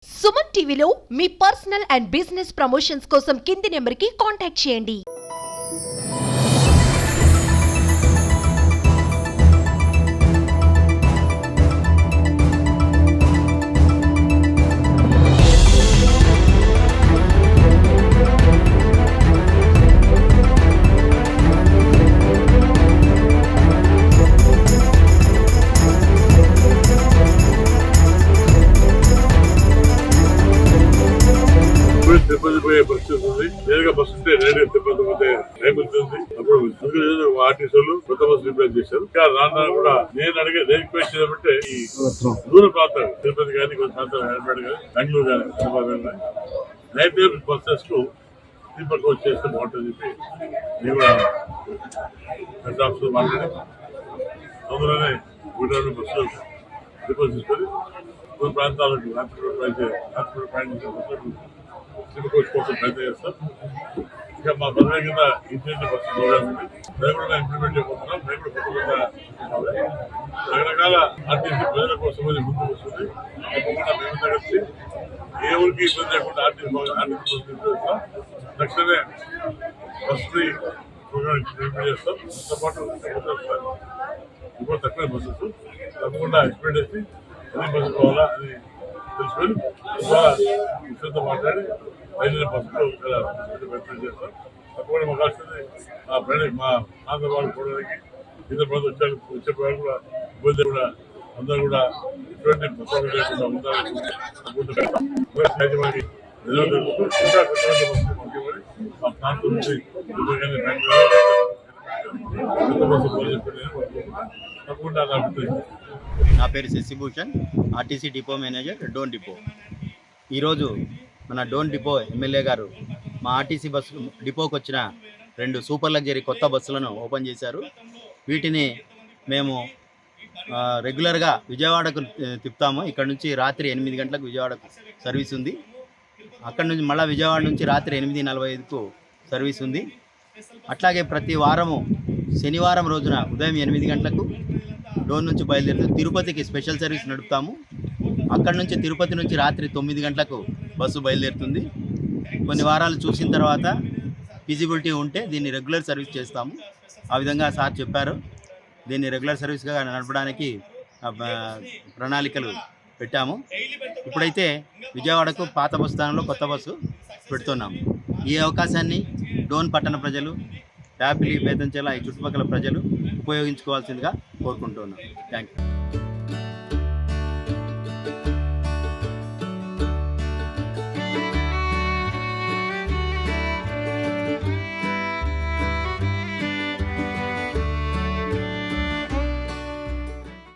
సుమన్ టీవీలో మీ personal and business promotions కోసం కింది నెంబర్కి కాంటాక్ట్ చేయండి. తిరుపతి పోయే పరిస్థితి ఉంది. నేరుగా బస్సు ఉంటే నేరుగా తిరుపతి పోతే రేపుతుంది. అప్పుడు ఆర్టీసీలు కొత్త బస్సు రిపేర్ చేశారు. ఇంకా రాను కూడా నేను రిక్వెస్ట్ చేయాలంటే ఈ దూర ప్రాంతాలు తిరుపతి కానీ కొన్ని ప్రాంతాలు హైదరాబాద్ కానీ బెంగళూరు కానీ హైదరాబాద్ కానీ నైట్ టైం బస్సెస్ కు స్లీపర్ కోచ్ చేస్తే బాగుంటుంది చెప్పి నేను కూడా హెడ్ ఆఫీస్ మాట్లాడి అందులోనే గుడివాడ బస్సులు రిపేర్ తీసుకొని కొన్ని ప్రాంతాలకు హాస్పిటల్ ప్రయాణించే కోచ్ కోసం ప్రయత్నం చేస్తాం. ఇంకా మా పదవి కింద ఇంటర్నెట్ బస్సు ప్రోగ్రామ్ ఉంది. దాన్ని కూడా ఇంప్లిమెంట్ చేయబోతున్నాం. మేము కూడా కొత్త రకరకాల ఆర్టీసీ ప్రజల కోసం ముందుకు వస్తుంది. తప్పకుండా మేమంతా కలిసి ఏ ఊరికి ఇబ్బంది లేకుండా ఆర్టీసీ తక్షణమే బస్ ఫ్రీ ప్రోగ్రామ్ ఇంప్లిమెంట్ చేస్తాం. దాంతో పాటు ఇప్పుడు తక్కువ బస్సెస్ తప్పకుండా ఎక్స్పెక్ట్ చేసి ఎన్ని బస్సు కావాలా అని తెలుసుకొని విషయంతో మాట్లాడి బయలుదేరే బస్సులో ప్రయత్నం చేస్తాం. తప్పకుండా మాకు వస్తుంది మా ఆంధ్ర వాళ్ళు పోవడానికి ఇతర ప్రాంతం వచ్చే కూడా ఇబ్బంది కూడా అందరూ కూడా ఎటువంటి పుస్తకాలు లేకుండా ఉండాలని మా ప్రాంతం నుంచి తప్పకుండా నా పేరు Shashibhushan, RTC depot manager, Dhone depot. ఈరోజు మన డోన్ డిపో ఎమ్మెల్యే గారు మా ఆర్టీసీ బస్సు డిపోకి వచ్చిన 2 సూపర్ లగ్జరీ కొత్త బస్సులను ఓపెన్ చేశారు. వీటిని మేము రెగ్యులర్గా విజయవాడకు తిప్పుతాము. ఇక్కడ నుంచి రాత్రి 8 గంటలకు విజయవాడకు సర్వీస్ ఉంది. అక్కడ నుంచి మళ్ళీ విజయవాడ నుంచి రాత్రి 8:45కు సర్వీస్ ఉంది. అట్లాగే ప్రతి వారము శనివారం రోజున ఉదయం 8 గంటలకు డోన్ నుంచి బయలుదేరుతూ తిరుపతికి స్పెషల్ సర్వీస్ నడుపుతాము. అక్కడ నుంచి తిరుపతి నుంచి రాత్రి 9 గంటలకు బస్సు బయలుదేరుతుంది. కొన్ని వారాలు చూసిన తర్వాత ఫీజిబిలిటీ ఉంటే దీన్ని రెగ్యులర్ సర్వీస్ చేస్తాము. ఆ విధంగా సార్ చెప్పారు. దీన్ని రెగ్యులర్ సర్వీస్గా నడపడానికి ప్రణాళికలు పెట్టాము. ఇప్పుడైతే విజయవాడకు పాత బస్సు స్థానంలో కొత్త బస్సు పెడుతున్నాము. ఈ అవకాశాన్ని డోన్ పట్టణ ప్రజలు, ప్యాపిలి, బేతంచెల ఈ చుట్టుపక్కల ప్రజలు ఉపయోగించుకోవాల్సిందిగా కోరుకుంటున్నాం. Thank you.